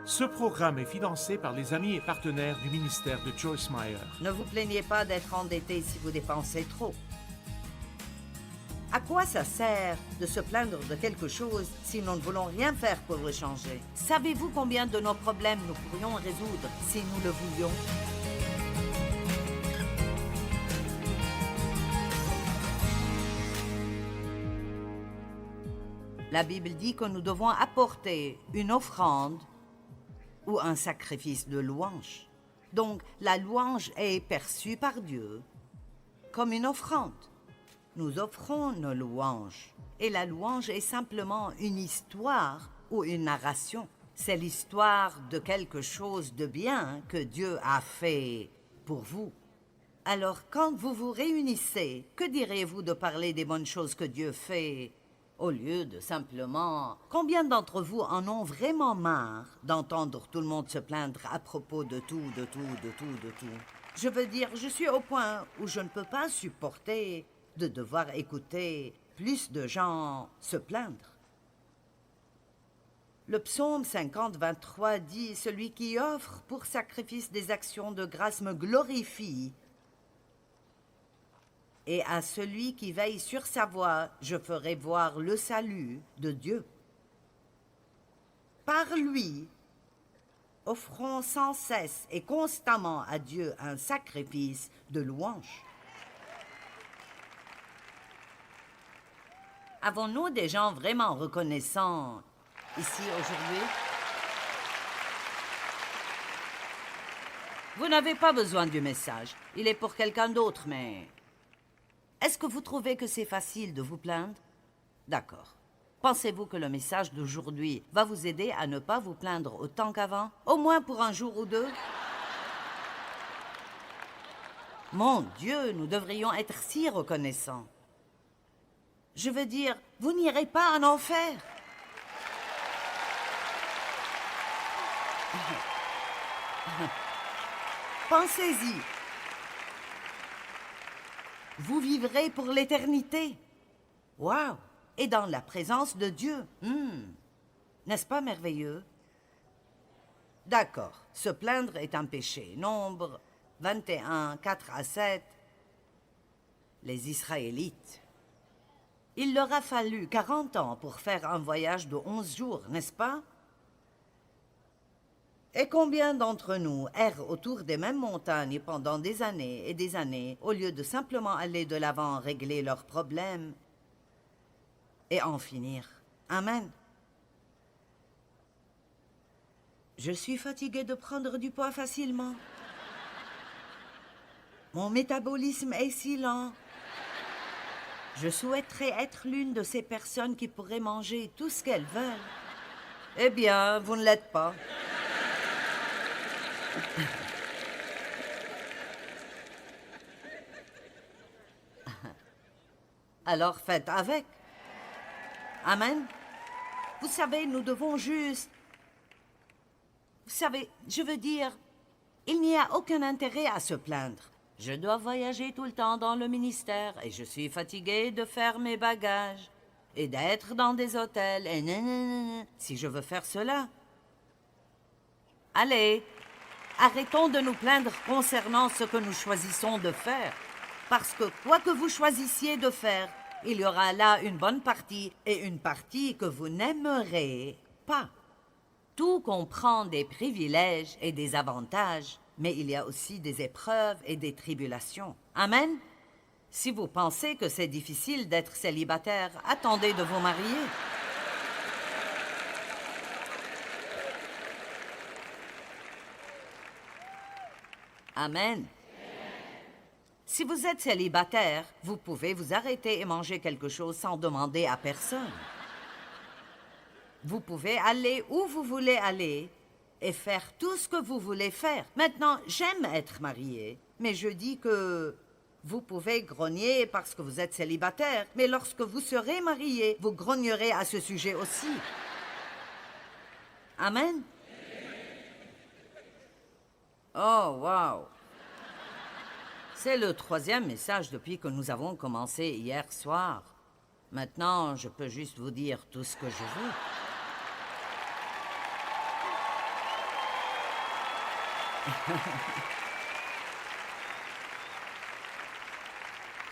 Ce programme est financé par les amis et partenaires du ministère de Joyce Meyer. Ne vous plaignez pas d'être endetté si vous dépensez trop. À quoi ça sert de se plaindre de quelque chose si nous ne voulons rien faire pour le changer? Savez-vous combien de nos problèmes nous pourrions résoudre si nous le voulions? La Bible dit que nous devons apporter une offrande ou un sacrifice de louange. Donc, la louange est perçue par Dieu comme une offrande. Nous offrons nos louanges. Et la louange est simplement une histoire ou une narration. C'est l'histoire de quelque chose de bien que Dieu a fait pour vous. Alors, quand vous vous réunissez, que direz-vous de parler des bonnes choses que Dieu fait au lieu de simplement... Combien d'entre vous en ont vraiment marre d'entendre tout le monde se plaindre à propos de tout? Je veux dire, je suis au point où je ne peux pas supporter de devoir écouter plus de gens se plaindre. Le psaume 50, 23 dit « Celui qui offre pour sacrifice des actions de grâce me glorifie. Et à celui qui veille sur sa voie, je ferai voir le salut de Dieu. » Par lui, offrons sans cesse et constamment à Dieu un sacrifice de louange. Avons-nous des gens vraiment reconnaissants ici aujourd'hui? Vous n'avez pas besoin du message. Il est pour quelqu'un d'autre, mais... Est-ce que vous trouvez que c'est facile de vous plaindre? D'accord. Pensez-vous que le message d'aujourd'hui va vous aider à ne pas vous plaindre autant qu'avant? Au moins pour un jour ou deux? Mon Dieu, nous devrions être si reconnaissants. Je veux dire, vous n'irez pas en enfer. Pensez-y. Vous vivrez pour l'éternité. Waouh! Et dans la présence de Dieu. N'est-ce pas merveilleux? D'accord, se plaindre est un péché. Nombre 21, 4 à 7. Les Israélites. Il leur a fallu 40 ans pour faire un voyage de 11 jours, n'est-ce pas? Et combien d'entre nous errent autour des mêmes montagnes pendant des années et des années, au lieu de simplement aller de l'avant régler leurs problèmes et en finir? Amen. Je suis fatiguée de prendre du poids facilement. Mon métabolisme est si lent. Je souhaiterais être l'une de ces personnes qui pourraient manger tout ce qu'elles veulent. Eh bien, vous ne l'êtes pas. Alors faites avec. Amen. Vous savez, nous devons juste... Vous savez, je veux dire, il n'y a aucun intérêt à se plaindre. Je dois voyager tout le temps dans le ministère et je suis fatiguée de faire mes bagages et d'être dans des hôtels et nanana. Si je veux faire cela... Allez, arrêtons de nous plaindre concernant ce que nous choisissons de faire. Parce que quoi que vous choisissiez de faire, il y aura là une bonne partie et une partie que vous n'aimerez pas. Tout comprend des privilèges et des avantages, mais il y a aussi des épreuves et des tribulations. Amen. Si vous pensez que c'est difficile d'être célibataire, attendez de vous marier. Amen. Si vous êtes célibataire, vous pouvez vous arrêter et manger quelque chose sans demander à personne. Vous pouvez aller où vous voulez aller et faire tout ce que vous voulez faire. Maintenant, j'aime être mariée, mais je dis que vous pouvez grogner parce que vous êtes célibataire, mais lorsque vous serez marié, vous grognerez à ce sujet aussi. Amen. Oh, wow! C'est le 3e message depuis que nous avons commencé hier soir. Maintenant, je peux juste vous dire tout ce que je veux.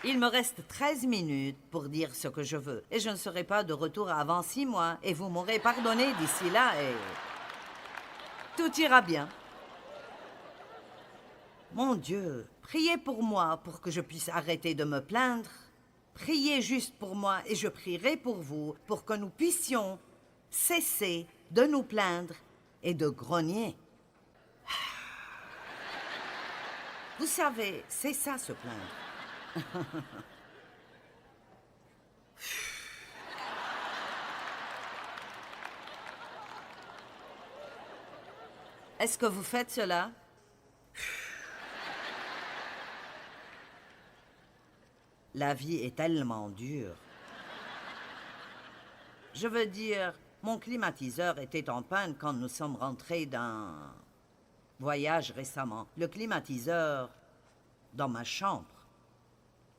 Il me reste 13 minutes pour dire ce que je veux. Et je ne serai pas de retour avant 6 mois. Et vous m'aurez pardonné d'ici là et... tout ira bien. Mon Dieu, priez pour moi pour que je puisse arrêter de me plaindre. Priez juste pour moi et je prierai pour vous pour que nous puissions cesser de nous plaindre et de grogner. Vous savez, c'est ça se plaindre. Est-ce que vous faites cela? La vie est tellement dure. Je veux dire, mon climatiseur était en panne quand nous sommes rentrés d'un voyage récemment. Le climatiseur dans ma chambre.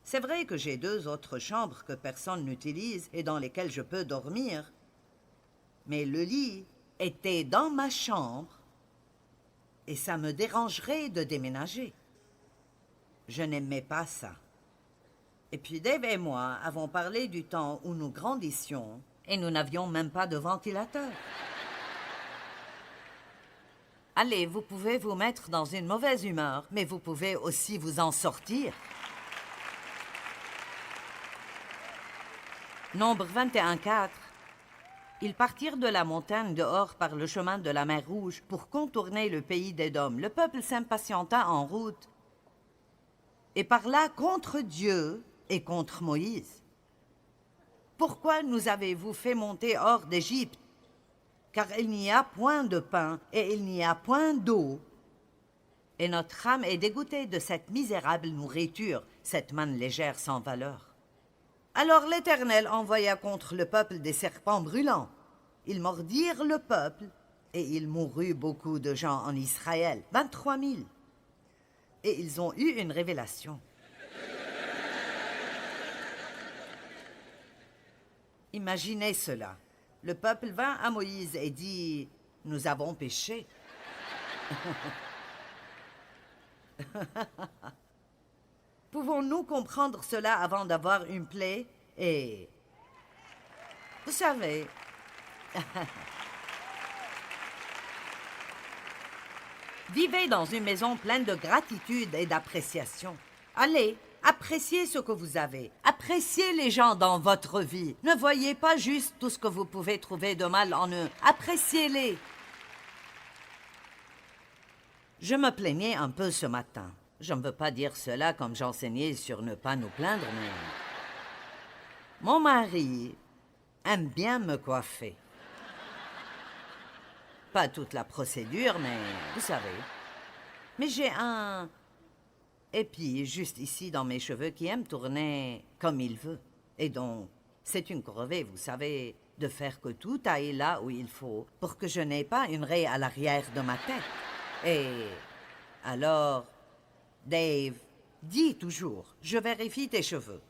C'est vrai que j'ai 2 autres chambres que personne n'utilise et dans lesquelles je peux dormir. Mais le lit était dans ma chambre et ça me dérangerait de déménager. Je n'aimais pas ça. Et puis Dave et moi avons parlé du temps où nous grandissions et nous n'avions même pas de ventilateur. Allez, vous pouvez vous mettre dans une mauvaise humeur, mais vous pouvez aussi vous en sortir. Nombre 21.4. Ils partirent de la montagne dehors par le chemin de la mer Rouge pour contourner le pays d'Édom. Le peuple s'impatienta en route et parla contre Dieu et contre Moïse. Pourquoi nous avez-vous fait monter hors d'Égypte? Car il n'y a point de pain et il n'y a point d'eau. Et notre âme est dégoûtée de cette misérable nourriture, cette manne légère sans valeur. Alors l'Éternel envoya contre le peuple des serpents brûlants. Ils mordirent le peuple, et il mourut beaucoup de gens en Israël, 23 000. Et ils ont eu une révélation. Imaginez cela. Le peuple vint à Moïse et dit « Nous avons péché. » Pouvons-nous comprendre cela avant d'avoir une plaie? Et vous savez, vivez dans une maison pleine de gratitude et d'appréciation. Allez, appréciez ce que vous avez. Appréciez les gens dans votre vie. Ne voyez pas juste tout ce que vous pouvez trouver de mal en eux. Appréciez-les. Je me plaignais un peu ce matin. Je ne veux pas dire cela comme j'enseignais sur ne pas nous plaindre, mais... Mon mari aime bien me coiffer. Pas toute la procédure, mais vous savez. Mais j'ai un épi juste ici dans mes cheveux qui aime tourner comme il veut. Et donc, c'est une corvée, vous savez, de faire que tout aille là où il faut pour que je n'ai pas une raie à l'arrière de ma tête. Et alors... Dave dit toujours, je vérifie tes cheveux.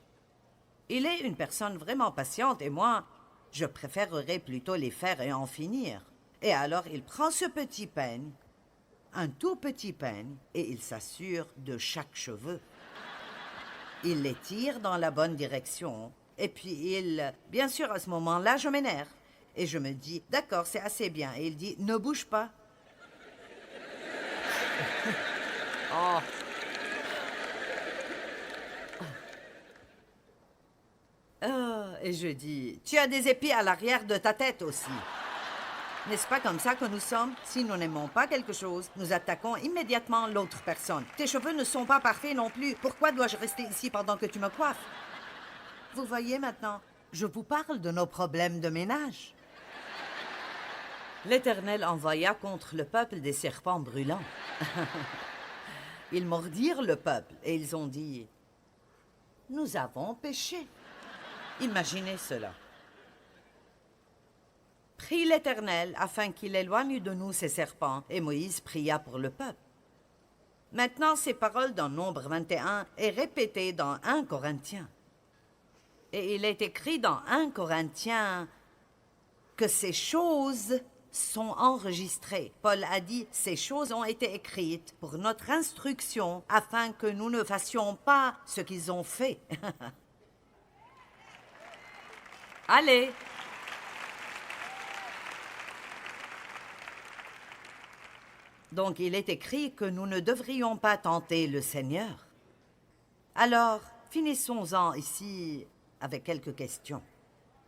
Il est une personne vraiment patiente et moi, je préférerais plutôt les faire et en finir. Et alors il prend ce petit peigne, un tout petit peigne, et il s'assure de chaque cheveu. Il les tire dans la bonne direction et puis bien sûr à ce moment-là, je m'énerve. Et je me dis, d'accord, c'est assez bien. Et il dit, ne bouge pas. Oh. Et je dis, tu as des épis à l'arrière de ta tête aussi. N'est-ce pas comme ça que nous sommes? Si nous n'aimons pas quelque chose, nous attaquons immédiatement l'autre personne. Tes cheveux ne sont pas parfaits non plus. Pourquoi dois-je rester ici pendant que tu me coiffes? Vous voyez maintenant, je vous parle de nos problèmes de ménage. L'Éternel envoya contre le peuple des serpents brûlants. Ils mordirent le peuple et ils ont dit, « Nous avons péché. » Imaginez cela. Prie l'Éternel afin qu'il éloigne de nous ces serpents, et Moïse pria pour le peuple. Maintenant, ces paroles dans Nombre 21 est répétées dans 1 Corinthiens. Et il est écrit dans 1 Corinthiens que ces choses sont enregistrées. Paul a dit, ces choses ont été écrites pour notre instruction afin que nous ne fassions pas ce qu'ils ont fait. Allez. Donc il est écrit que nous ne devrions pas tenter le Seigneur. Alors, finissons-en ici avec quelques questions.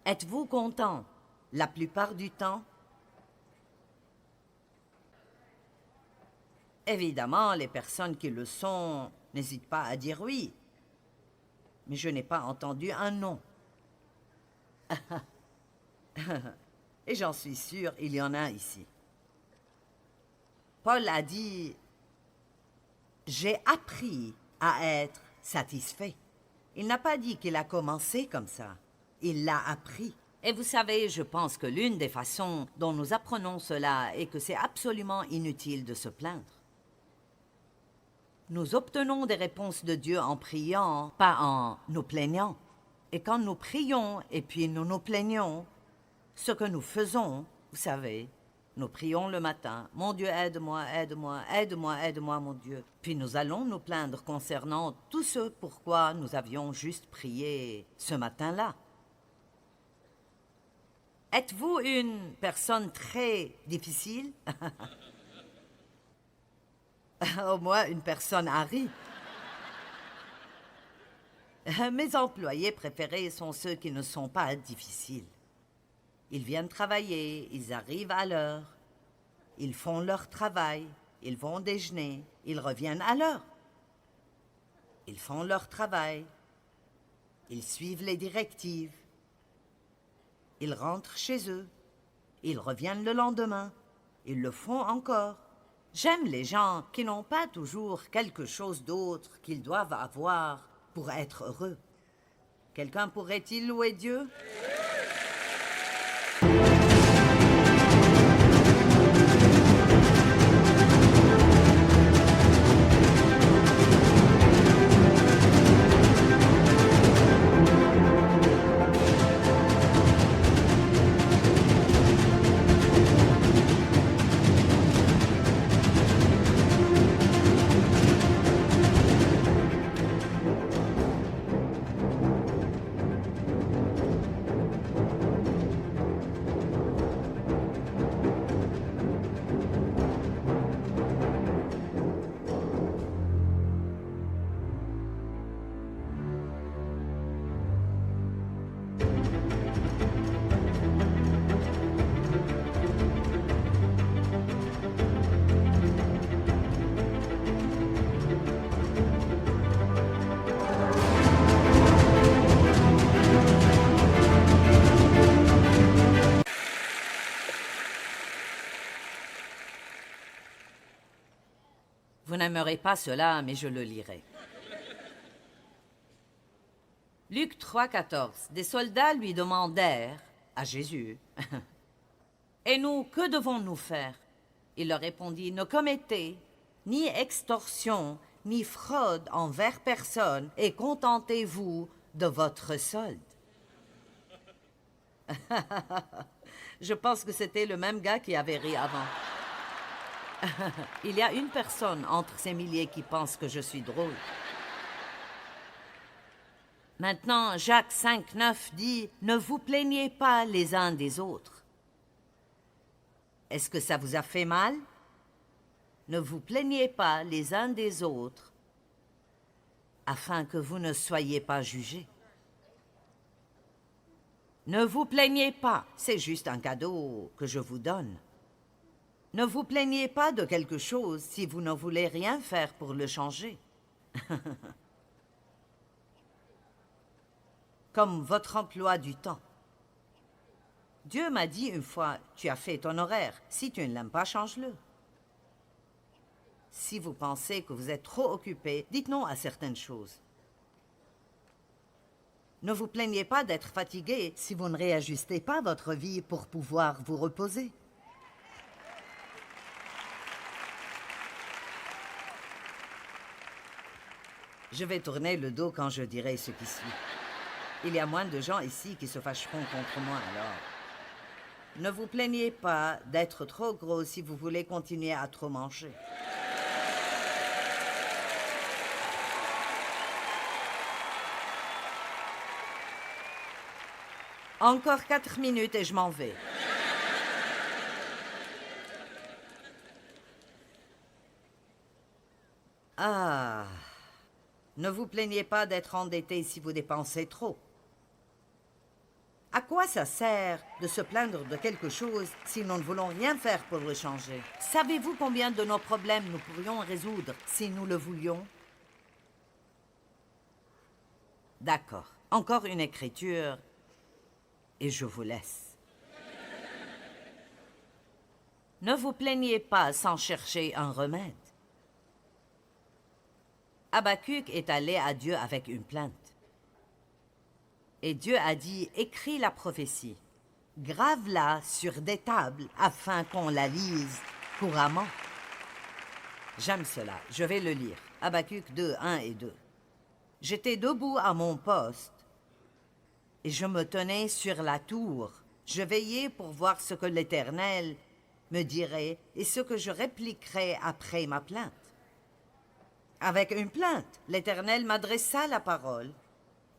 Êtes-vous content la plupart du temps? Évidemment, les personnes qui le sont n'hésitent pas à dire oui. Mais je n'ai pas entendu un non. Et j'en suis sûre, il y en a ici. Paul a dit, « J'ai appris à être satisfait. » Il n'a pas dit qu'il a commencé comme ça. Il l'a appris. Et vous savez, je pense que l'une des façons dont nous apprenons cela est que c'est absolument inutile de se plaindre. Nous obtenons des réponses de Dieu en priant, pas en nous plaignant. Et quand nous prions et puis nous nous plaignons, ce que nous faisons, vous savez, nous prions le matin, « Mon Dieu, aide-moi, aide-moi, aide-moi, aide-moi, mon Dieu. » Puis nous allons nous plaindre concernant tout ce pourquoi nous avions juste prié ce matin-là. Êtes-vous une personne très difficile? Au moins une personne Harry. Mes employés préférés sont ceux qui ne sont pas difficiles. Ils viennent travailler, ils arrivent à l'heure, ils font leur travail, ils vont déjeuner, ils reviennent à l'heure. Ils font leur travail, ils suivent les directives, ils rentrent chez eux, ils reviennent le lendemain, ils le font encore. J'aime les gens qui n'ont pas toujours quelque chose d'autre qu'ils doivent avoir pour être heureux. Quelqu'un pourrait-il louer Dieu? Vous n'aimerez pas cela, mais je le lirai. Luc 3, 14. Des soldats lui demandèrent à Jésus, « Et nous, que devons-nous faire ?» Il leur répondit, « Ne commettez ni extorsion, ni fraude envers personne, et contentez-vous de votre solde. » Je pense que c'était le même gars qui avait ri avant. Il y a une personne entre ces milliers qui pense que je suis drôle. Maintenant, Jacques 5, 9 dit « Ne vous plaignez pas les uns des autres. » Est-ce que ça vous a fait mal? Ne vous plaignez pas les uns des autres afin que vous ne soyez pas jugés. Ne vous plaignez pas, c'est juste un cadeau que je vous donne. Ne vous plaignez pas de quelque chose si vous ne voulez rien faire pour le changer. Comme votre emploi du temps. Dieu m'a dit une fois, tu as fait ton horaire, si tu ne l'aimes pas, change-le. Si vous pensez que vous êtes trop occupé, dites non à certaines choses. Ne vous plaignez pas d'être fatigué si vous ne réajustez pas votre vie pour pouvoir vous reposer. Je vais tourner le dos quand je dirai ce qui suit. Il y a moins de gens ici qui se fâcheront contre moi, alors. Ne vous plaignez pas d'être trop gros si vous voulez continuer à trop manger. Encore 4 minutes et je m'en vais. Ah, ne vous plaignez pas d'être endetté si vous dépensez trop. À quoi ça sert de se plaindre de quelque chose si nous ne voulons rien faire pour le changer? Savez-vous combien de nos problèmes nous pourrions résoudre si nous le voulions? D'accord. Encore une écriture et je vous laisse. Ne vous plaignez pas sans chercher un remède. Habacuc est allé à Dieu avec une plainte. Et Dieu a dit, écris la prophétie, grave-la sur des tables afin qu'on la lise couramment. J'aime cela, je vais le lire. Habacuc 2, 1 et 2. J'étais debout à mon poste et je me tenais sur la tour. Je veillais pour voir ce que l'Éternel me dirait et ce que je répliquerais après ma plainte. Avec une plainte, l'Éternel m'adressa la parole.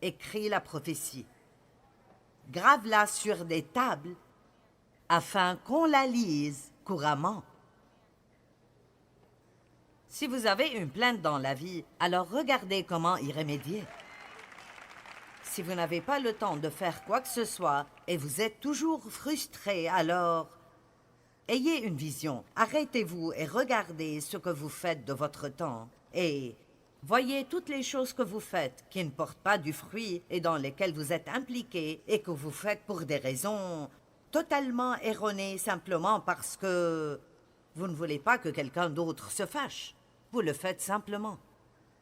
Écris la prophétie. Grave-la sur des tables afin qu'on la lise couramment. Si vous avez une plainte dans la vie, alors regardez comment y remédier. Si vous n'avez pas le temps de faire quoi que ce soit et vous êtes toujours frustré, alors ayez une vision. Arrêtez-vous et regardez ce que vous faites de votre temps. Et voyez toutes les choses que vous faites qui ne portent pas du fruit et dans lesquelles vous êtes impliqué et que vous faites pour des raisons totalement erronées simplement parce que vous ne voulez pas que quelqu'un d'autre se fâche. Vous le faites simplement.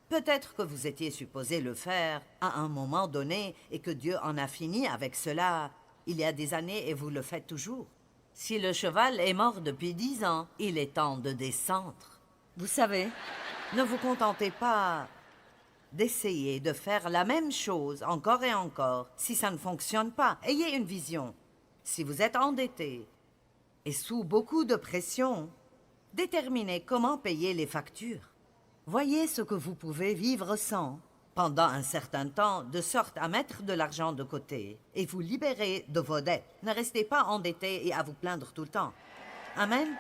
Peut-être que vous étiez supposé le faire à un moment donné et que Dieu en a fini avec cela il y a des années et vous le faites toujours. Si le cheval est mort depuis 10 ans, il est temps de descendre. Vous savez, ne vous contentez pas d'essayer de faire la même chose encore et encore. Si ça ne fonctionne pas, ayez une vision. Si vous êtes endetté et sous beaucoup de pression, déterminez comment payer les factures. Voyez ce que vous pouvez vivre sans, pendant un certain temps, de sorte à mettre de l'argent de côté et vous libérer de vos dettes. Ne restez pas endetté et à vous plaindre tout le temps. Amen.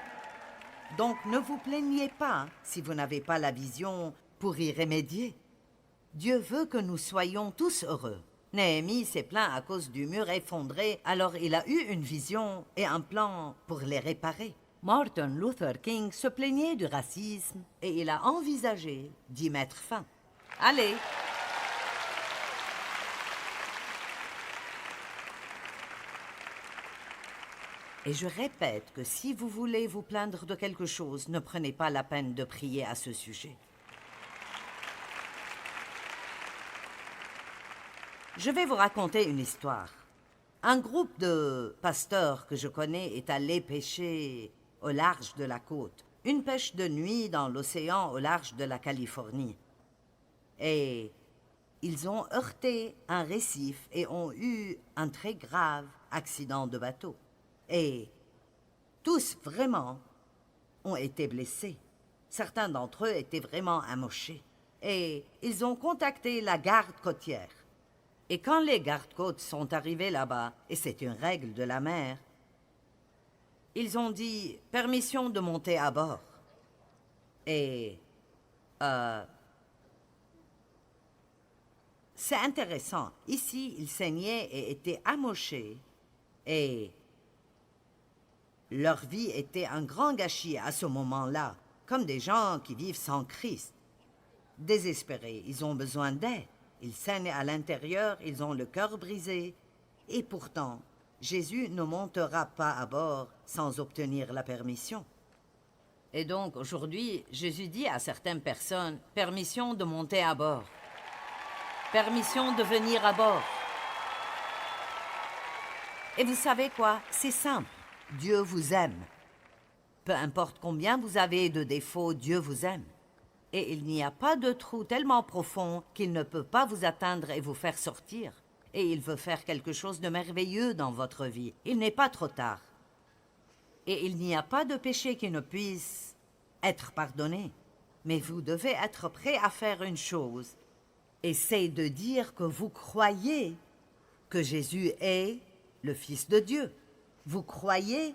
Donc ne vous plaignez pas si vous n'avez pas la vision pour y remédier. Dieu veut que nous soyons tous heureux. Néhémie s'est plaint à cause du mur effondré, alors il a eu une vision et un plan pour les réparer. Martin Luther King se plaignait du racisme et il a envisagé d'y mettre fin. Allez! Et je répète que si vous voulez vous plaindre de quelque chose, ne prenez pas la peine de prier à ce sujet. Je vais vous raconter une histoire. Un groupe de pasteurs que je connais est allé pêcher au large de la côte. Une pêche de nuit dans l'océan au large de la Californie. Et ils ont heurté un récif et ont eu un très grave accident de bateau. Et tous, vraiment, ont été blessés. Certains d'entre eux étaient vraiment amochés. Et ils ont contacté la garde côtière. Et quand les gardes-côtes sont arrivés là-bas, et c'est une règle de la mer, ils ont dit « permission de monter à bord ». Et c'est intéressant. Ici, ils saignaient et étaient amochés. Et leur vie était un grand gâchis à ce moment-là, comme des gens qui vivent sans Christ. Désespérés, ils ont besoin d'aide. Ils saignent à l'intérieur, ils ont le cœur brisé. Et pourtant, Jésus ne montera pas à bord sans obtenir la permission. Et donc, aujourd'hui, Jésus dit à certaines personnes, « Permission de monter à bord. Permission de venir à bord. » Et vous savez quoi? C'est simple. Dieu vous aime. Peu importe combien vous avez de défauts, Dieu vous aime. Et il n'y a pas de trou tellement profond qu'il ne peut pas vous atteindre et vous faire sortir. Et il veut faire quelque chose de merveilleux dans votre vie. Il n'est pas trop tard. Et il n'y a pas de péché qui ne puisse être pardonné. Mais vous devez être prêt à faire une chose. Et c'est de dire que vous croyez que Jésus est le Fils de Dieu. Vous croyez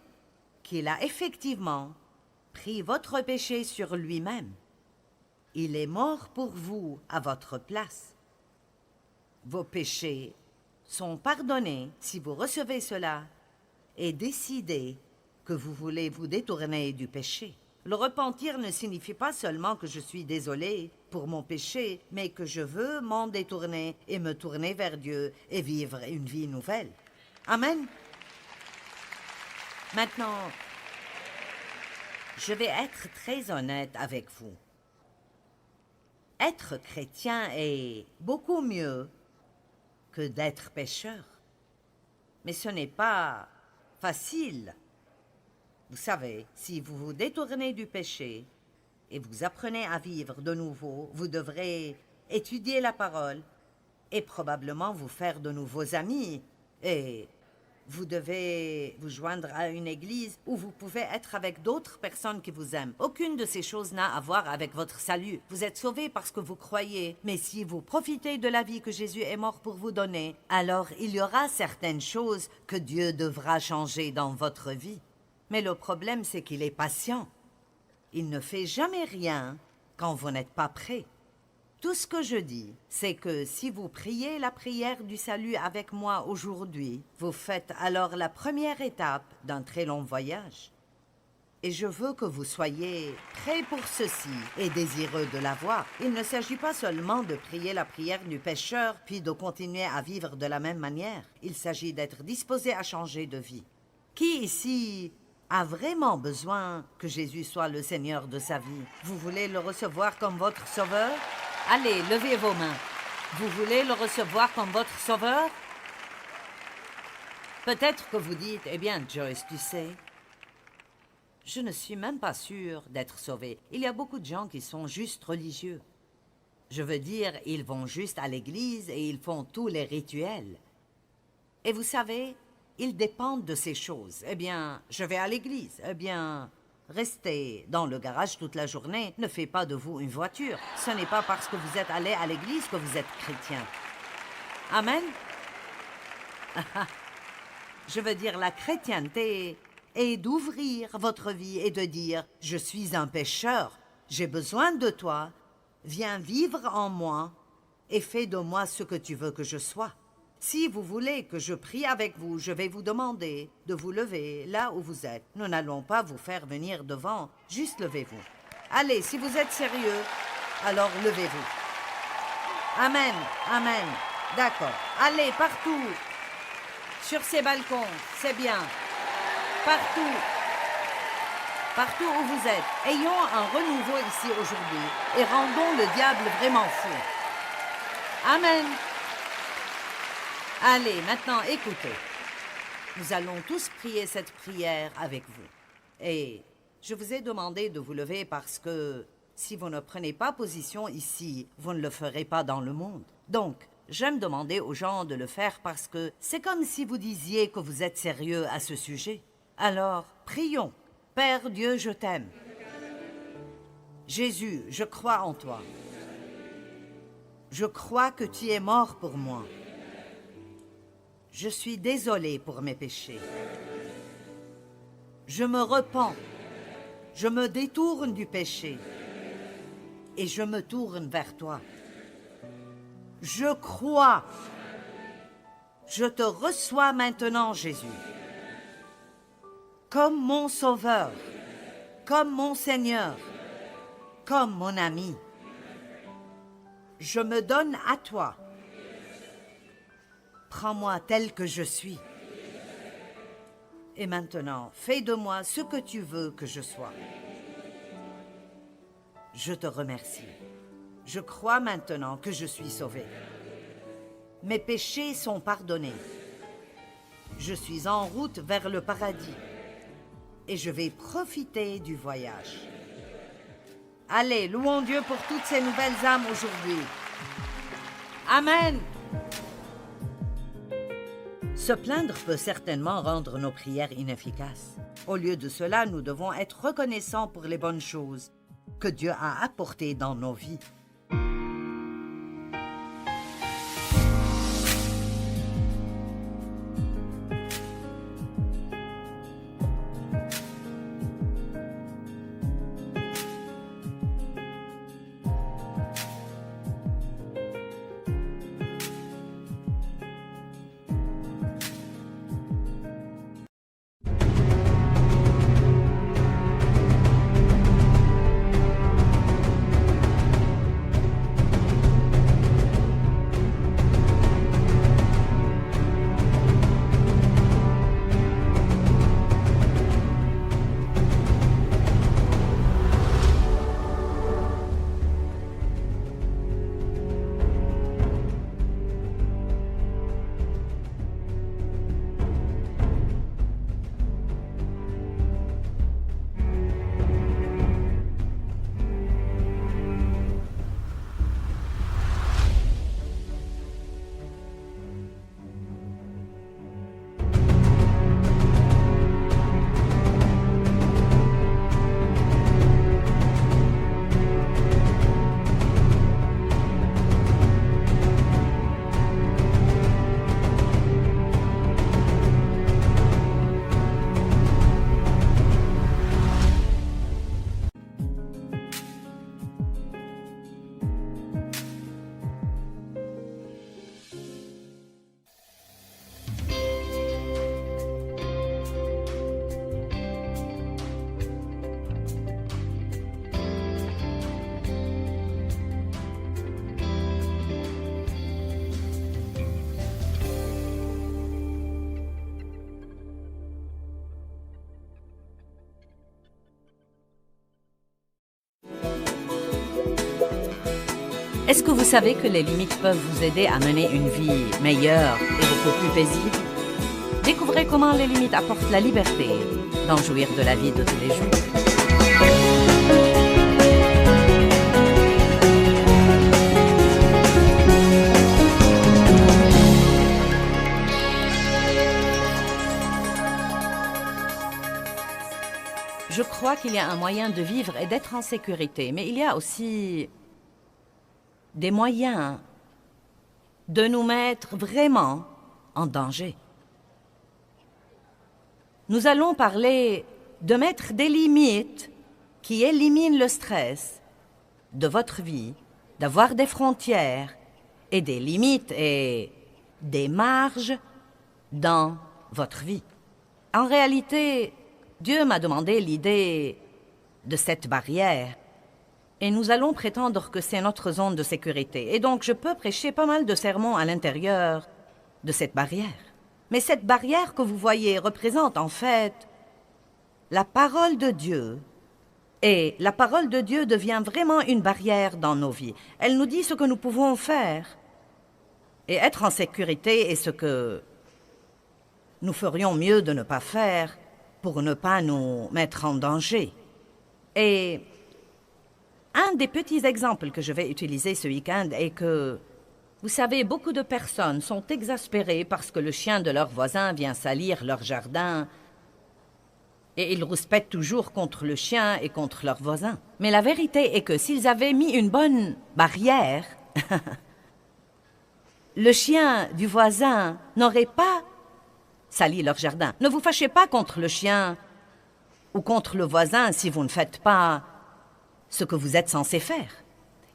qu'il a effectivement pris votre péché sur lui-même. Il est mort pour vous à votre place. Vos péchés sont pardonnés si vous recevez cela et décidez que vous voulez vous détourner du péché. Le repentir ne signifie pas seulement que je suis désolé pour mon péché, mais que je veux m'en détourner et me tourner vers Dieu et vivre une vie nouvelle. Amen. Maintenant, je vais être très honnête avec vous. Être chrétien est beaucoup mieux que d'être pécheur. Mais ce n'est pas facile. Vous savez, si vous vous détournez du péché et vous apprenez à vivre de nouveau, vous devrez étudier la parole et probablement vous faire de nouveaux amis. Et vous devez vous joindre à une église où vous pouvez être avec d'autres personnes qui vous aiment. Aucune de ces choses n'a à voir avec votre salut. Vous êtes sauvés parce que vous croyez. Mais si vous profitez de la vie que Jésus est mort pour vous donner, alors il y aura certaines choses que Dieu devra changer dans votre vie. Mais le problème, c'est qu'il est patient. Il ne fait jamais rien quand vous n'êtes pas prêt. Tout ce que je dis, c'est que si vous priez la prière du salut avec moi aujourd'hui, vous faites alors la première étape d'un très long voyage. Et je veux que vous soyez prêts pour ceci et désireux de l'avoir. Il ne s'agit pas seulement de prier la prière du pécheur puis de continuer à vivre de la même manière. Il s'agit d'être disposé à changer de vie. Qui ici a vraiment besoin que Jésus soit le Seigneur de sa vie? Vous voulez le recevoir comme votre sauveur? Allez, levez vos mains. Vous voulez le recevoir comme votre sauveur? Peut-être que vous dites, eh bien, Joyce, tu sais, je ne suis même pas sûre d'être sauvé. Il y a beaucoup de gens qui sont juste religieux. Je veux dire, ils vont juste à l'église et ils font tous les rituels. Et vous savez, ils dépendent de ces choses. Eh bien, je vais à l'église. Eh bien, rester dans le garage toute la journée ne fait pas de vous une voiture. Ce n'est pas parce que vous êtes allé à l'église que vous êtes chrétien. Amen. Je veux dire, la chrétienté est d'ouvrir votre vie et de dire « Je suis un pécheur, j'ai besoin de toi, viens vivre en moi et fais de moi ce que tu veux que je sois. » Si vous voulez que je prie avec vous, je vais vous demander de vous lever là où vous êtes. Nous n'allons pas vous faire venir devant, juste levez-vous. Allez, si vous êtes sérieux, alors levez-vous. Amen, amen. D'accord. Allez, partout. Sur ces balcons, c'est bien. Partout. Partout où vous êtes. Ayons un renouveau ici aujourd'hui et rendons le diable vraiment fou. Amen. Allez, maintenant, écoutez. Nous allons tous prier cette prière avec vous. Et je vous ai demandé de vous lever parce que si vous ne prenez pas position ici, vous ne le ferez pas dans le monde. Donc, j'aime demander aux gens de le faire parce que c'est comme si vous disiez que vous êtes sérieux à ce sujet. Alors, prions. Père Dieu, je t'aime. Jésus, je crois en toi. Je crois que tu es mort pour moi. Je suis désolé pour mes péchés. Je me repens. Je me détourne du péché. Et je me tourne vers toi. Je crois. Je te reçois maintenant, Jésus. Comme mon Sauveur. Comme mon Seigneur. Comme mon ami. Je me donne à toi. Prends-moi tel que je suis. Et maintenant, fais de moi ce que tu veux que je sois. Je te remercie. Je crois maintenant que je suis sauvé. Mes péchés sont pardonnés. Je suis en route vers le paradis. Et je vais profiter du voyage. Allez, louons Dieu pour toutes ces nouvelles âmes aujourd'hui. Amen. Se plaindre peut certainement rendre nos prières inefficaces. Au lieu de cela, nous devons être reconnaissants pour les bonnes choses que Dieu a apportées dans nos vies. Est-ce que vous savez que les limites peuvent vous aider à mener une vie meilleure et beaucoup plus paisible? Découvrez comment les limites apportent la liberté d'en jouir de la vie de tous les jours. Je crois qu'il y a un moyen de vivre et d'être en sécurité, mais il y a aussi des moyens de nous mettre vraiment en danger. Nous allons parler de mettre des limites qui éliminent le stress de votre vie, d'avoir des frontières et des limites et des marges dans votre vie. En réalité, Dieu m'a demandé l'idée de cette barrière. Et nous allons prétendre que c'est notre zone de sécurité. Et donc, je peux prêcher pas mal de sermons à l'intérieur de cette barrière. Mais cette barrière que vous voyez représente en fait la parole de Dieu. Et la parole de Dieu devient vraiment une barrière dans nos vies. Elle nous dit ce que nous pouvons faire. Et être en sécurité est ce que nous ferions mieux de ne pas faire pour ne pas nous mettre en danger. Et un des petits exemples que je vais utiliser ce week-end est que, vous savez, beaucoup de personnes sont exaspérées parce que le chien de leur voisin vient salir leur jardin et ils rouspètent toujours contre le chien et contre leur voisin. Mais la vérité est que s'ils avaient mis une bonne barrière, le chien du voisin n'aurait pas sali leur jardin. Ne vous fâchez pas contre le chien ou contre le voisin si vous ne faites pas ce que vous êtes censé faire.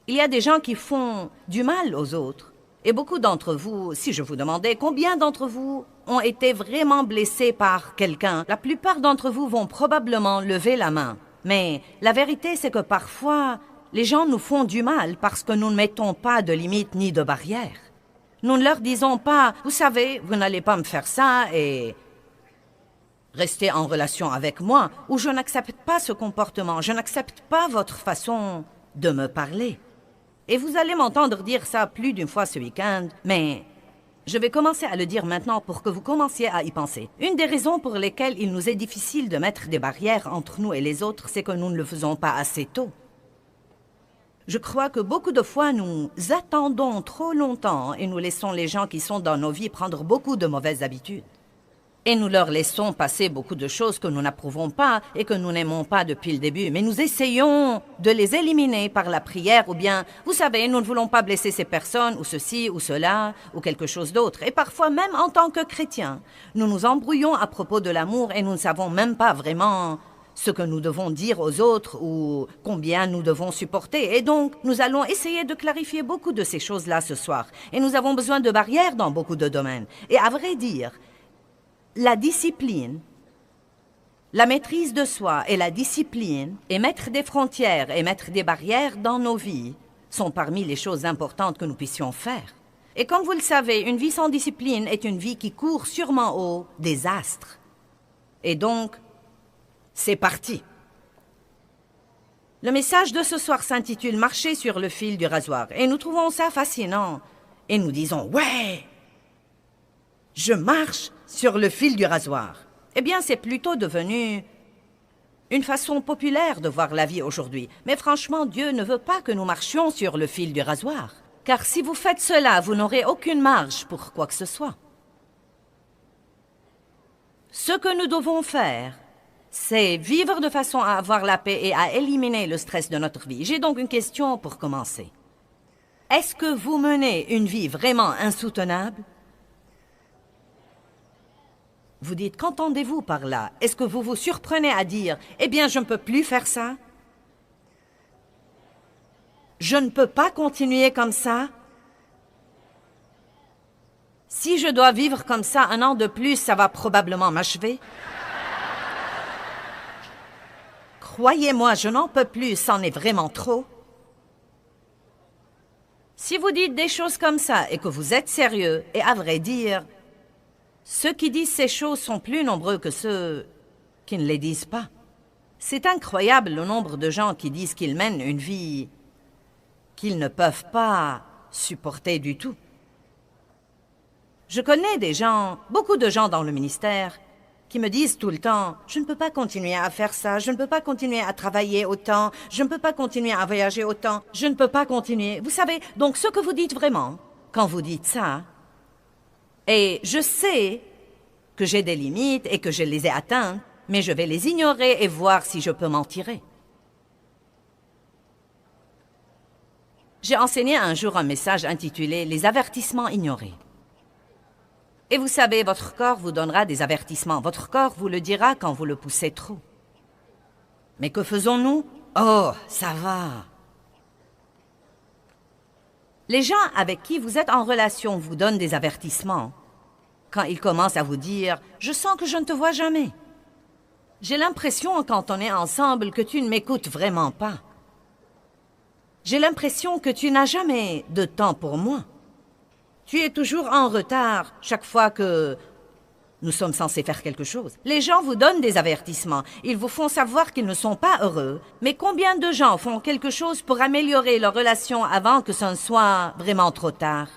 Il y a des gens qui font du mal aux autres. Et beaucoup d'entre vous, si je vous demandais combien d'entre vous ont été vraiment blessés par quelqu'un, la plupart d'entre vous vont probablement lever la main. Mais la vérité, c'est que parfois, les gens nous font du mal parce que nous ne mettons pas de limites ni de barrières. Nous ne leur disons pas, vous savez, vous n'allez pas me faire ça et rester en relation avec moi, ou je n'accepte pas ce comportement, je n'accepte pas votre façon de me parler. Et vous allez m'entendre dire ça plus d'une fois ce week-end, mais je vais commencer à le dire maintenant pour que vous commenciez à y penser. Une des raisons pour lesquelles il nous est difficile de mettre des barrières entre nous et les autres, c'est que nous ne le faisons pas assez tôt. Je crois que beaucoup de fois, nous attendons trop longtemps et nous laissons les gens qui sont dans nos vies prendre beaucoup de mauvaises habitudes. Et nous leur laissons passer beaucoup de choses que nous n'approuvons pas et que nous n'aimons pas depuis le début. Mais nous essayons de les éliminer par la prière ou bien, vous savez, nous ne voulons pas blesser ces personnes ou ceci ou cela ou quelque chose d'autre. Et parfois même en tant que chrétiens, nous nous embrouillons à propos de l'amour et nous ne savons même pas vraiment ce que nous devons dire aux autres ou combien nous devons supporter. Et donc, nous allons essayer de clarifier beaucoup de ces choses-là ce soir. Et nous avons besoin de barrières dans beaucoup de domaines. Et à vrai dire, la discipline, la maîtrise de soi et la discipline, et mettre des frontières et mettre des barrières dans nos vies sont parmi les choses importantes que nous puissions faire. Et comme vous le savez, une vie sans discipline est une vie qui court sûrement au désastre. Et donc, c'est parti. Le message de ce soir s'intitule « Marcher sur le fil du rasoir » et nous trouvons ça fascinant. Et nous disons « Ouais, je marche sur le fil du rasoir ». Eh bien, c'est plutôt devenu une façon populaire de voir la vie aujourd'hui. Mais franchement, Dieu ne veut pas que nous marchions sur le fil du rasoir. Car si vous faites cela, vous n'aurez aucune marge pour quoi que ce soit. Ce que nous devons faire, c'est vivre de façon à avoir la paix et à éliminer le stress de notre vie. J'ai donc une question pour commencer. Est-ce que vous menez une vie vraiment insoutenable? Vous dites, qu'entendez-vous par là? Est-ce que vous vous surprenez à dire, eh bien, je ne peux plus faire ça? Je ne peux pas continuer comme ça? Si je dois vivre comme ça 1 an de plus, ça va probablement m'achever. Croyez-moi, je n'en peux plus, c'en est vraiment trop. Si vous dites des choses comme ça et que vous êtes sérieux, et à vrai dire, ceux qui disent ces choses sont plus nombreux que ceux qui ne les disent pas. C'est incroyable le nombre de gens qui disent qu'ils mènent une vie qu'ils ne peuvent pas supporter du tout. Je connais des gens, beaucoup de gens dans le ministère, qui me disent tout le temps, je ne peux pas continuer à faire ça, je ne peux pas continuer à travailler autant, je ne peux pas continuer à voyager autant, je ne peux pas continuer. Vous savez, donc ce que vous dites vraiment, quand vous dites ça, et je sais que j'ai des limites et que je les ai atteintes, mais je vais les ignorer et voir si je peux m'en tirer. J'ai enseigné un jour un message intitulé « Les avertissements ignorés ». Et vous savez, votre corps vous donnera des avertissements. Votre corps vous le dira quand vous le poussez trop. Mais que faisons-nous? Oh, ça va. Les gens avec qui vous êtes en relation vous donnent des avertissements. Quand ils commencent à vous dire « Je sens que je ne te vois jamais. J'ai l'impression, quand on est ensemble, que tu ne m'écoutes vraiment pas. J'ai l'impression que tu n'as jamais de temps pour moi. Tu es toujours en retard chaque fois que nous sommes censés faire quelque chose. » Les gens vous donnent des avertissements. Ils vous font savoir qu'ils ne sont pas heureux. Mais combien de gens font quelque chose pour améliorer leur relation avant que ce ne soit vraiment trop tard?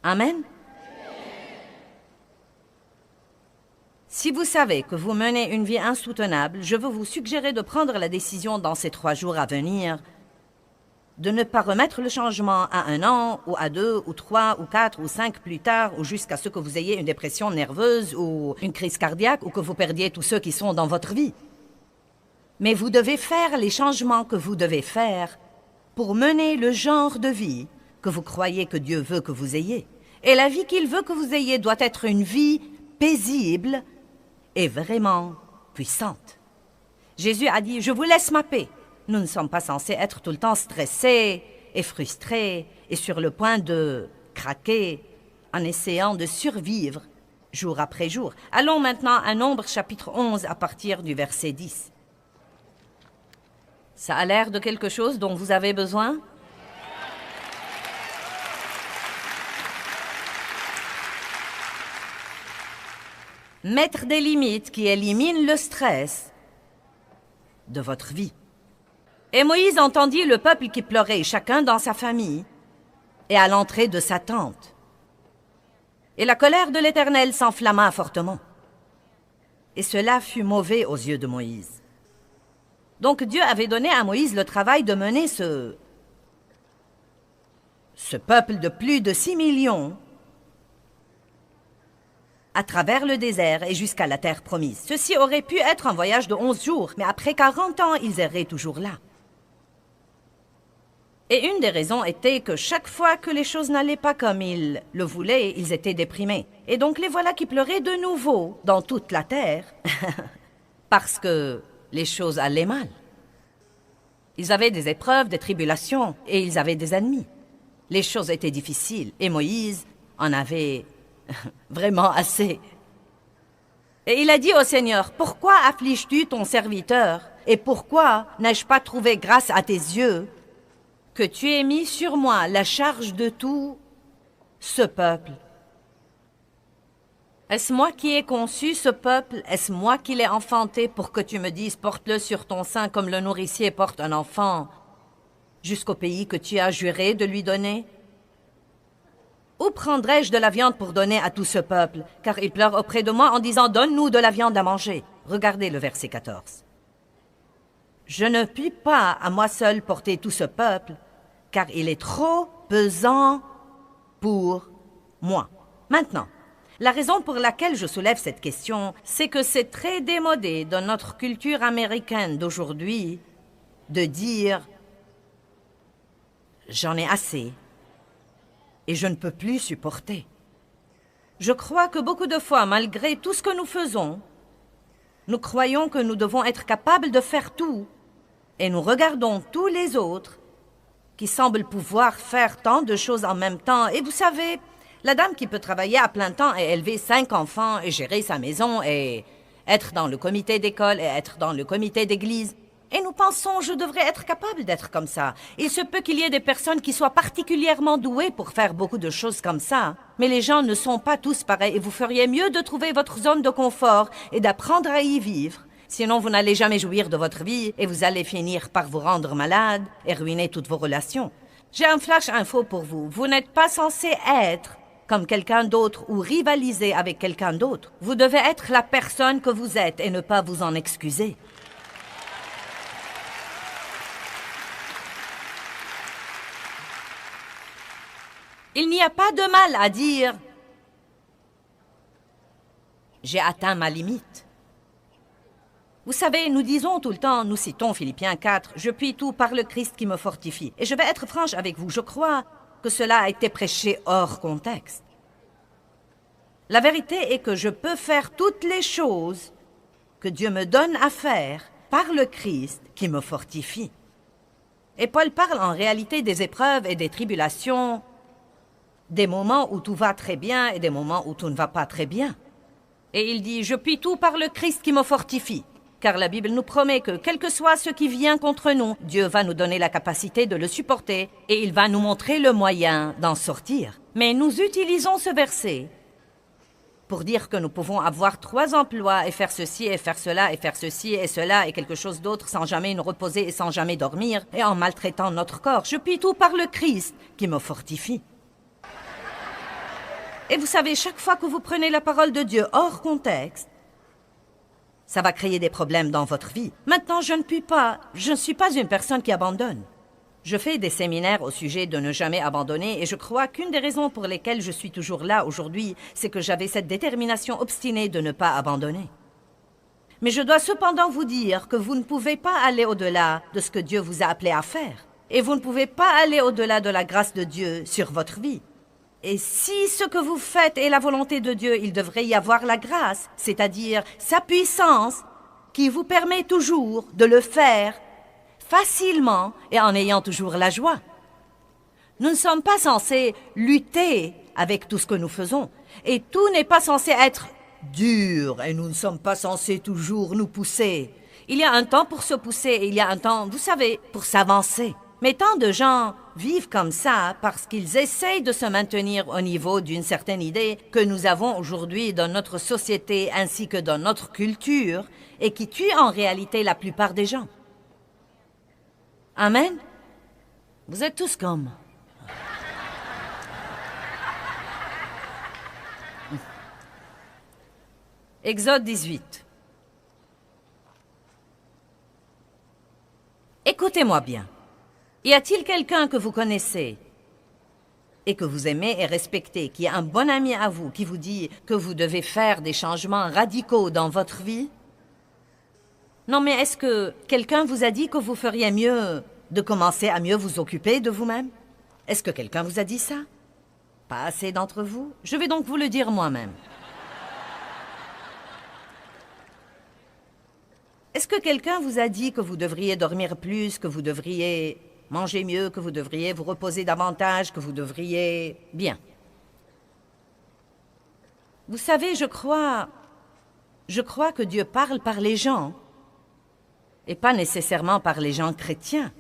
Amen? Si vous savez que vous menez une vie insoutenable, je veux vous suggérer de prendre la décision dans ces 3 jours à venir de ne pas remettre le changement à 1 an, ou à 2, ou 3, ou 4, ou 5 plus tard, ou jusqu'à ce que vous ayez une dépression nerveuse, ou une crise cardiaque, ou que vous perdiez tous ceux qui sont dans votre vie. Mais vous devez faire les changements que vous devez faire pour mener le genre de vie que vous croyez que Dieu veut que vous ayez. Et la vie qu'il veut que vous ayez doit être une vie paisible et vraiment puissante. Jésus a dit « Je vous laisse ma paix ». Nous ne sommes pas censés être tout le temps stressés et frustrés et sur le point de craquer en essayant de survivre jour après jour. Allons maintenant à Nombre chapitre 11 à partir du verset 10. Ça a l'air de quelque chose dont vous avez besoin? Mettre des limites qui éliminent le stress de votre vie. Et Moïse entendit le peuple qui pleurait, chacun dans sa famille, et à l'entrée de sa tente. Et la colère de l'Éternel s'enflamma fortement. Et cela fut mauvais aux yeux de Moïse. Donc Dieu avait donné à Moïse le travail de mener ce peuple de plus de 6 millions à travers le désert et jusqu'à la terre promise. Ceci aurait pu être un voyage de 11 jours, mais après 40 ans, ils erraient toujours là. Et une des raisons était que chaque fois que les choses n'allaient pas comme ils le voulaient, ils étaient déprimés. Et donc les voilà qui pleuraient de nouveau dans toute la terre, parce que les choses allaient mal. Ils avaient des épreuves, des tribulations, et ils avaient des ennemis. Les choses étaient difficiles, et Moïse en avait vraiment assez. Et il a dit au Seigneur, « Pourquoi affliges-tu ton serviteur? Et pourquoi n'ai-je pas trouvé grâce à tes yeux que tu aies mis sur moi la charge de tout ce peuple? Est-ce moi qui ai conçu ce peuple? Est-ce moi qui l'ai enfanté pour que tu me dises, porte-le sur ton sein comme le nourricier porte un enfant, jusqu'au pays que tu as juré de lui donner? Où prendrais-je de la viande pour donner à tout ce peuple? Car ils pleurent auprès de moi en disant, donne-nous de la viande à manger. » Regardez le verset 14. Je ne puis pas à moi seul porter tout ce peuple, car il est trop pesant pour moi. Maintenant, la raison pour laquelle je soulève cette question, c'est que c'est très démodé dans notre culture américaine d'aujourd'hui de dire « j'en ai assez » et je ne peux plus supporter. Je crois que beaucoup de fois, malgré tout ce que nous faisons, nous croyons que nous devons être capables de faire tout et nous regardons tous les autres qui semblent pouvoir faire tant de choses en même temps. Et vous savez, la dame qui peut travailler à plein temps et élever 5 enfants et gérer sa maison et être dans le comité d'école et être dans le comité d'église. Et nous pensons, je devrais être capable d'être comme ça. Il se peut qu'il y ait des personnes qui soient particulièrement douées pour faire beaucoup de choses comme ça. Mais les gens ne sont pas tous pareils et vous feriez mieux de trouver votre zone de confort et d'apprendre à y vivre. Sinon, vous n'allez jamais jouir de votre vie et vous allez finir par vous rendre malade et ruiner toutes vos relations. J'ai un flash info pour vous. Vous n'êtes pas censé être comme quelqu'un d'autre ou rivaliser avec quelqu'un d'autre. Vous devez être la personne que vous êtes et ne pas vous en excuser. Il n'y a pas de mal à dire « j'ai atteint ma limite ». Vous savez, nous disons tout le temps, nous citons Philippiens 4, « Je puis tout par le Christ qui me fortifie ». Et je vais être franche avec vous, je crois que cela a été prêché hors contexte. La vérité est que je peux faire toutes les choses que Dieu me donne à faire par le Christ qui me fortifie. Et Paul parle en réalité des épreuves et des tribulations, des moments où tout va très bien et des moments où tout ne va pas très bien. Et il dit, « Je puis tout par le Christ qui me fortifie ». Car la Bible nous promet que, quel que soit ce qui vient contre nous, Dieu va nous donner la capacité de le supporter et il va nous montrer le moyen d'en sortir. Mais nous utilisons ce verset pour dire que nous pouvons avoir 3 emplois et faire ceci et faire cela et faire ceci et cela et quelque chose d'autre sans jamais nous reposer et sans jamais dormir et en maltraitant notre corps. Je puis tout par le Christ qui me fortifie. Et vous savez, chaque fois que vous prenez la parole de Dieu hors contexte, ça va créer des problèmes dans votre vie. Maintenant, je ne suis pas une personne qui abandonne. Je fais des séminaires au sujet de ne jamais abandonner et je crois qu'une des raisons pour lesquelles je suis toujours là aujourd'hui, c'est que j'avais cette détermination obstinée de ne pas abandonner. Mais je dois cependant vous dire que vous ne pouvez pas aller au-delà de ce que Dieu vous a appelé à faire. Et vous ne pouvez pas aller au-delà de la grâce de Dieu sur votre vie. Et si ce que vous faites est la volonté de Dieu, il devrait y avoir la grâce, c'est-à-dire sa puissance qui vous permet toujours de le faire facilement et en ayant toujours la joie. Nous ne sommes pas censés lutter avec tout ce que nous faisons. Et tout n'est pas censé être dur et nous ne sommes pas censés toujours nous pousser. Il y a un temps pour se pousser et il y a un temps, vous savez, pour s'avancer. Mais tant de gens vivent comme ça parce qu'ils essayent de se maintenir au niveau d'une certaine idée que nous avons aujourd'hui dans notre société ainsi que dans notre culture et qui tue en réalité la plupart des gens. Amen? Vous êtes tous comme... Exode 18. Écoutez-moi bien. Y a-t-il quelqu'un que vous connaissez et que vous aimez et respectez, qui est un bon ami à vous, qui vous dit que vous devez faire des changements radicaux dans votre vie? Non, mais est-ce que quelqu'un vous a dit que vous feriez mieux de commencer à mieux vous occuper de vous-même? Est-ce que quelqu'un vous a dit ça? Pas assez d'entre vous? Je vais donc vous le dire moi-même. Est-ce que quelqu'un vous a dit que vous devriez dormir plus, que vous devriez manger mieux, que vous devriez vous reposer davantage, que vous devriez... Bien. Vous savez, je crois que Dieu parle par les gens, et pas nécessairement par les gens chrétiens.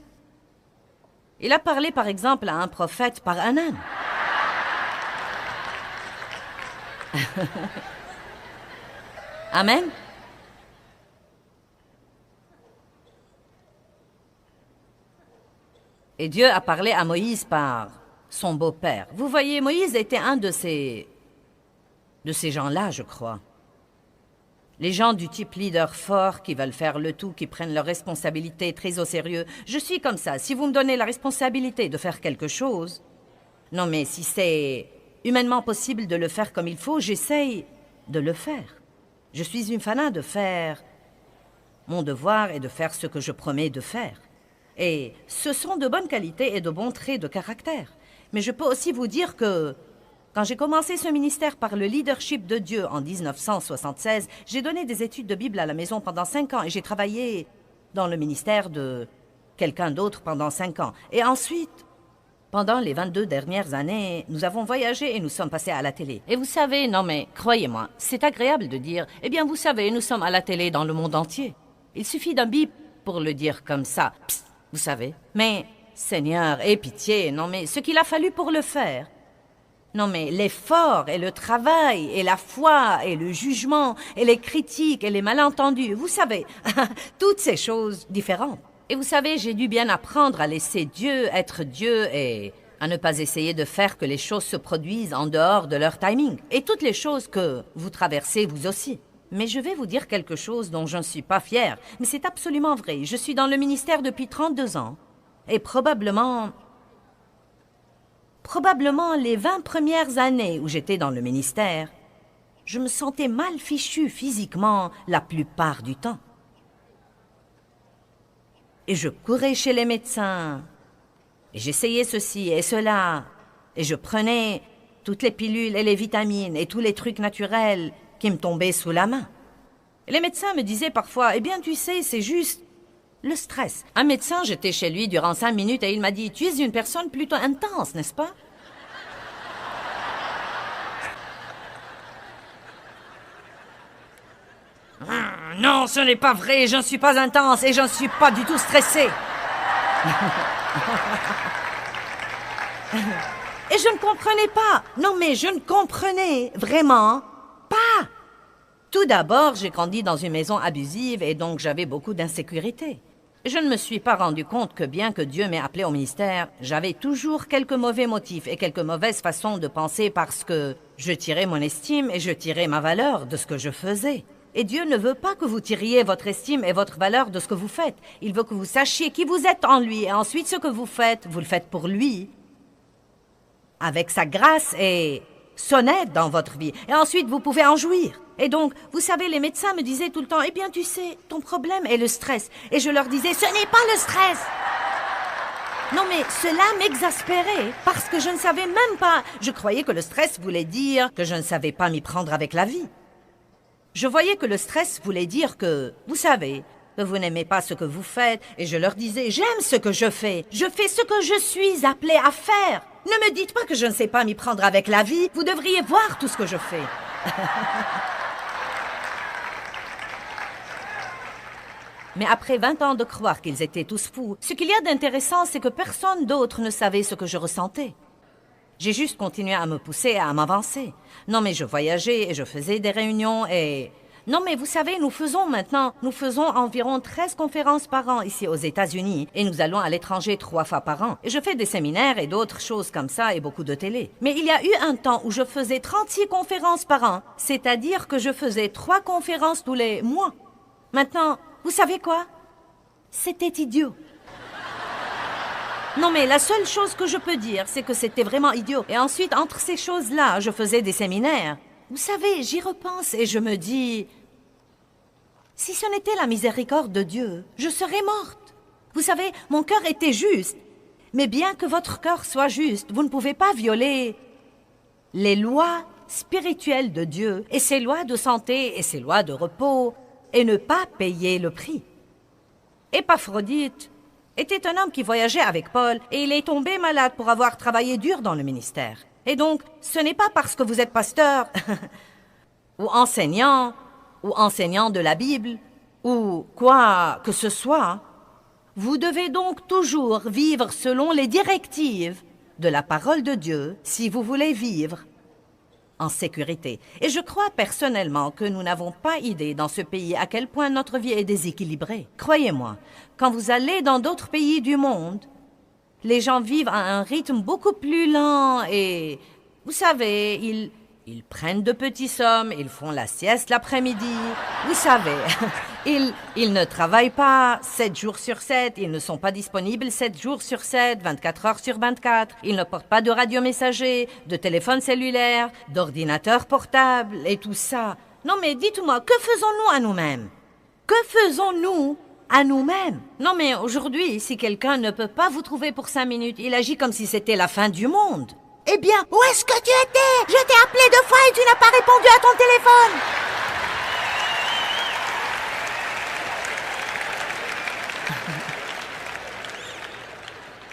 Il a parlé, par exemple, à un prophète par un âne. Amen. Et Dieu a parlé à Moïse par son beau-père. Vous voyez, Moïse était un de ces gens-là, je crois. Les gens du type leader fort qui veulent faire le tout, qui prennent leurs responsabilités très au sérieux. Je suis comme ça. Si vous me donnez la responsabilité de faire quelque chose, non mais si c'est humainement possible de le faire comme il faut, j'essaye de le faire. Je suis une fanat de faire mon devoir et de faire ce que je promets de faire. Et ce sont de bonnes qualités et de bons traits de caractère. Mais je peux aussi vous dire que quand j'ai commencé ce ministère par le leadership de Dieu en 1976, j'ai donné des études de Bible à la maison pendant 5 ans et j'ai travaillé dans le ministère de quelqu'un d'autre pendant 5 ans. Et ensuite, pendant les 22 dernières années, nous avons voyagé et nous sommes passés à la télé. Et vous savez, non mais croyez-moi, c'est agréable de dire « Eh bien, vous savez, nous sommes à la télé dans le monde entier. » Il suffit d'un bip pour le dire comme ça. Psst, vous savez. Mais, Seigneur, aie pitié, non mais ce qu'il a fallu pour le faire. Non mais l'effort et le travail et la foi et le jugement et les critiques et les malentendus, vous savez, toutes ces choses différentes. Et vous savez, j'ai dû bien apprendre à laisser Dieu être Dieu et à ne pas essayer de faire que les choses se produisent en dehors de leur timing. Et toutes les choses que vous traversez vous aussi. Mais je vais vous dire quelque chose dont je ne suis pas fière, mais c'est absolument vrai. Je suis dans le ministère depuis 32 ans et probablement les 20 premières années où j'étais dans le ministère, je me sentais mal fichue physiquement la plupart du temps. Et je courais chez les médecins, et j'essayais ceci et cela, et je prenais toutes les pilules et les vitamines et tous les trucs naturels qui me tombaient sous la main. Et les médecins me disaient parfois, « Eh bien, tu sais, c'est juste le stress. » Un médecin, j'étais chez lui durant 5 minutes et il m'a dit, « Tu es une personne plutôt intense, n'est-ce pas? » Non, ce n'est pas vrai, je ne suis pas intense et je ne suis pas du tout stressée. Et je ne comprenais pas. Non, mais je ne comprenais vraiment pas. Tout d'abord, j'ai grandi dans une maison abusive et donc j'avais beaucoup d'insécurité. Je ne me suis pas rendu compte que bien que Dieu m'ait appelé au ministère, j'avais toujours quelques mauvais motifs et quelques mauvaises façons de penser parce que je tirais mon estime et je tirais ma valeur de ce que je faisais. Et Dieu ne veut pas que vous tiriez votre estime et votre valeur de ce que vous faites. Il veut que vous sachiez qui vous êtes en lui et ensuite ce que vous le faites pour lui, avec sa grâce et son aide dans votre vie. Et ensuite, vous pouvez en jouir. Et donc, vous savez, les médecins me disaient tout le temps, « Eh bien, tu sais, ton problème est le stress. » Et je leur disais, « Ce n'est pas le stress !» Non, mais cela m'exaspérait parce que je ne savais même pas. Je croyais que le stress voulait dire que je ne savais pas m'y prendre avec la vie. Je voyais que le stress voulait dire que, vous savez, que vous n'aimez pas ce que vous faites. Et je leur disais, j'aime ce que je fais. Je fais ce que je suis appelée à faire. Ne me dites pas que je ne sais pas m'y prendre avec la vie. Vous devriez voir tout ce que je fais. Mais après 20 ans de croire qu'ils étaient tous fous, ce qu'il y a d'intéressant, c'est que personne d'autre ne savait ce que je ressentais. J'ai juste continué à me pousser, à m'avancer. Non, mais je voyageais et je faisais des réunions et... Non, mais vous savez, nous faisons environ 13 conférences par an ici aux États-Unis et nous allons à l'étranger 3 fois par an. Et je fais des séminaires et d'autres choses comme ça et beaucoup de télé. Mais il y a eu un temps où je faisais 36 conférences par an, c'est-à-dire que je faisais 3 conférences tous les mois. Maintenant, vous savez quoi? C'était idiot. Non, mais la seule chose que je peux dire, c'est que c'était vraiment idiot. Et ensuite, entre ces choses-là, je faisais des séminaires. Vous savez, j'y repense et je me dis... Si ce n'était la miséricorde de Dieu, je serais morte. Vous savez, mon cœur était juste. Mais bien que votre cœur soit juste, vous ne pouvez pas violer les lois spirituelles de Dieu et ses lois de santé et ses lois de repos et ne pas payer le prix. Épaphrodite était un homme qui voyageait avec Paul et il est tombé malade pour avoir travaillé dur dans le ministère. Et donc, ce n'est pas parce que vous êtes pasteur ou enseignant de la Bible ou quoi que ce soit. Vous devez donc toujours vivre selon les directives de la parole de Dieu si vous voulez vivre en sécurité. Et je crois personnellement que nous n'avons pas idée dans ce pays à quel point notre vie est déséquilibrée. Croyez-moi, quand vous allez dans d'autres pays du monde, les gens vivent à un rythme beaucoup plus lent et, vous savez, ils prennent de petites sommes, ils font la sieste l'après-midi. Vous savez, ils ne travaillent pas 7 jours sur 7, ils ne sont pas disponibles 7 jours sur 7, 24 heures sur 24. Ils ne portent pas de radiomessager, de téléphone cellulaire, d'ordinateur portable et tout ça. Non mais dites-moi, que faisons-nous à nous-mêmes? Que faisons-nous à nous-mêmes? Non mais aujourd'hui, si quelqu'un ne peut pas vous trouver pour 5 minutes, il agit comme si c'était la fin du monde. Eh bien, où est-ce que tu étais? Je t'ai appelé 2 fois et tu n'as pas répondu à ton téléphone.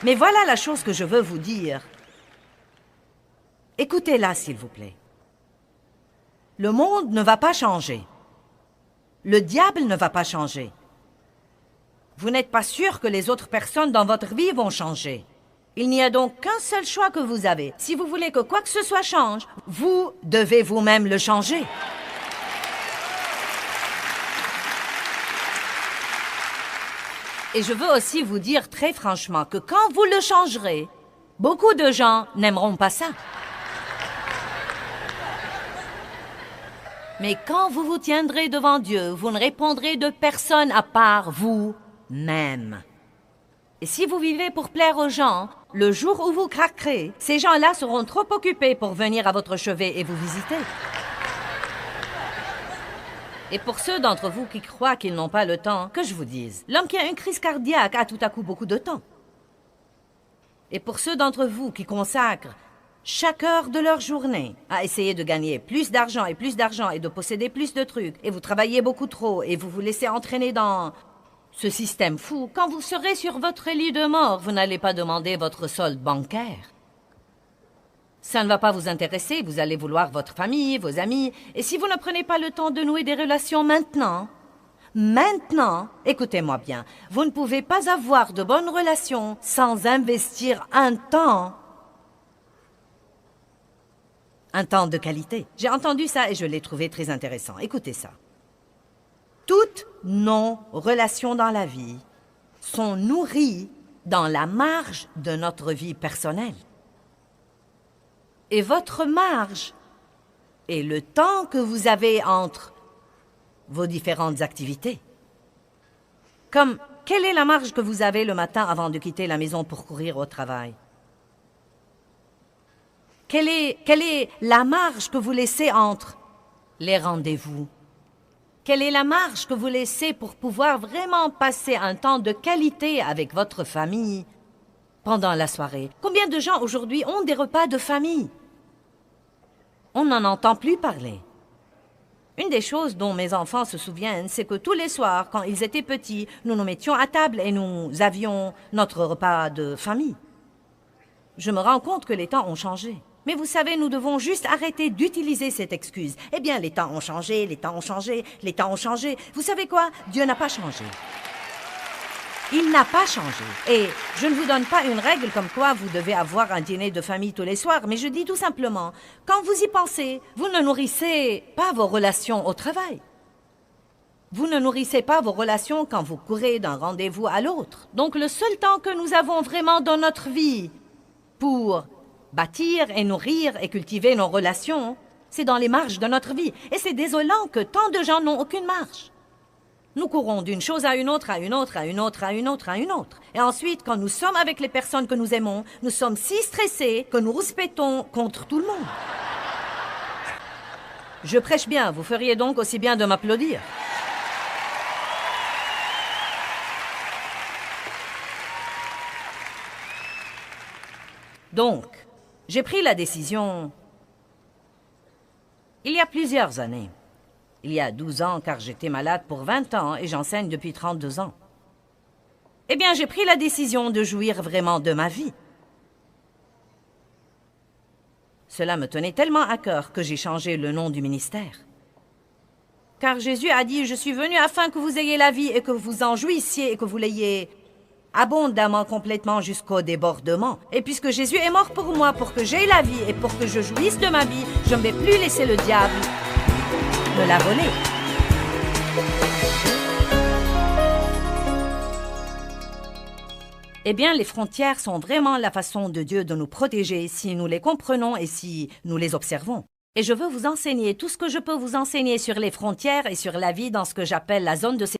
Mais voilà la chose que je veux vous dire. Écoutez-la, s'il vous plaît. Le monde ne va pas changer. Le diable ne va pas changer. Vous n'êtes pas sûr que les autres personnes dans votre vie vont changer. Il n'y a donc qu'un seul choix que vous avez. Si vous voulez que quoi que ce soit change, vous devez vous-même le changer. Et je veux aussi vous dire très franchement que quand vous le changerez, beaucoup de gens n'aimeront pas ça. Mais quand vous vous tiendrez devant Dieu, vous ne répondrez de personne à part vous-même. Et si vous vivez pour plaire aux gens, le jour où vous craquerez, ces gens-là seront trop occupés pour venir à votre chevet et vous visiter. Et pour ceux d'entre vous qui croient qu'ils n'ont pas le temps, que je vous dise, l'homme qui a une crise cardiaque a tout à coup beaucoup de temps. Et pour ceux d'entre vous qui consacrent chaque heure de leur journée à essayer de gagner plus d'argent et de posséder plus de trucs, et vous travaillez beaucoup trop et vous vous laissez entraîner dans ce système fou, quand vous serez sur votre lit de mort, vous n'allez pas demander votre solde bancaire. Ça ne va pas vous intéresser, vous allez vouloir votre famille, vos amis, et si vous ne prenez pas le temps de nouer des relations maintenant, écoutez-moi bien, vous ne pouvez pas avoir de bonnes relations sans investir un temps de qualité. J'ai entendu ça et je l'ai trouvé très intéressant. Écoutez ça. Toutes nos relations dans la vie sont nourries dans la marge de notre vie personnelle. Et votre marge est le temps que vous avez entre vos différentes activités. Comme, quelle est la marge que vous avez le matin avant de quitter la maison pour courir au travail? Quelle est la marge que vous laissez entre les rendez-vous? Quelle est la marge que vous laissez pour pouvoir vraiment passer un temps de qualité avec votre famille pendant la soirée? Combien de gens aujourd'hui ont des repas de famille? On n'en entend plus parler. Une des choses dont mes enfants se souviennent, c'est que tous les soirs, quand ils étaient petits, nous nous mettions à table et nous avions notre repas de famille. Je me rends compte que les temps ont changé. Mais vous savez, nous devons juste arrêter d'utiliser cette excuse. Eh bien, les temps ont changé, les temps ont changé, les temps ont changé. Vous savez quoi? Dieu n'a pas changé. Il n'a pas changé. Et je ne vous donne pas une règle comme quoi vous devez avoir un dîner de famille tous les soirs, mais je dis tout simplement, quand vous y pensez, vous ne nourrissez pas vos relations au travail. Vous ne nourrissez pas vos relations quand vous courez d'un rendez-vous à l'autre. Donc le seul temps que nous avons vraiment dans notre vie pour bâtir et nourrir et cultiver nos relations, c'est dans les marges de notre vie. Et c'est désolant que tant de gens n'ont aucune marge. Nous courons d'une chose à une autre, à une autre, à une autre, à une autre, à une autre. Et ensuite, quand nous sommes avec les personnes que nous aimons, nous sommes si stressés que nous rouspétons contre tout le monde. Je prêche bien, vous feriez donc aussi bien de m'applaudir. Donc, j'ai pris la décision il y a plusieurs années. Il y a 12 ans, car j'étais malade pour 20 ans et j'enseigne depuis 32 ans. Eh bien, j'ai pris la décision de jouir vraiment de ma vie. Cela me tenait tellement à cœur que j'ai changé le nom du ministère. Car Jésus a dit, « Je suis venu afin que vous ayez la vie et que vous en jouissiez et que vous l'ayez abondamment, complètement jusqu'au débordement. Et puisque Jésus est mort pour moi, pour que j'aie la vie et pour que je jouisse de ma vie, je ne vais plus laisser le diable me la voler. » Eh bien, les frontières sont vraiment la façon de Dieu de nous protéger si nous les comprenons et si nous les observons. Et je veux vous enseigner tout ce que je peux vous enseigner sur les frontières et sur la vie dans ce que j'appelle la zone de sécurité.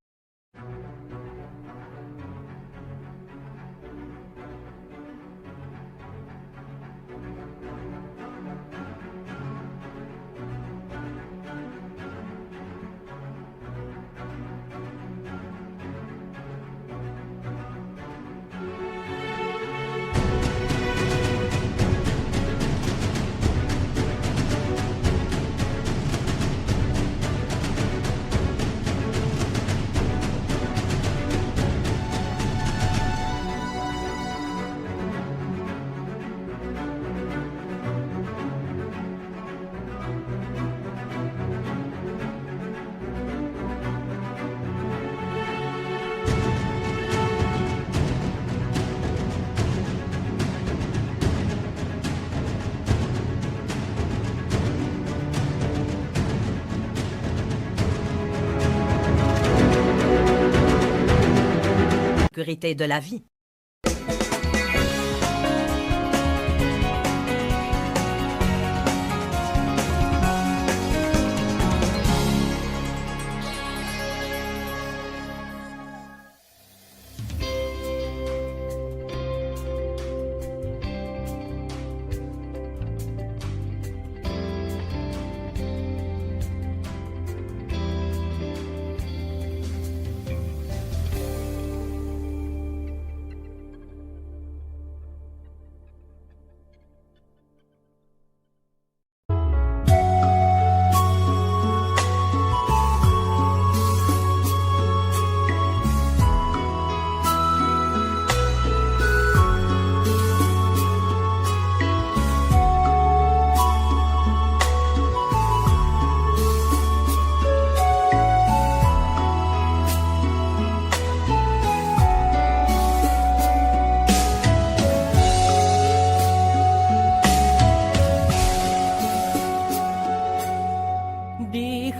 De la vie.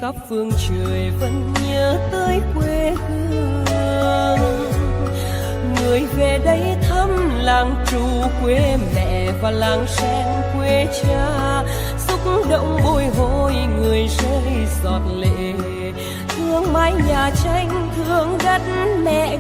khắp phương trời vẫn nhớ tới quê hương. Người về đây thăm làng trù quê mẹ và làng sen quê cha, xúc động bồi hồi người rơi giọt lệ. Thương mái nhà tranh, thương đất mẹ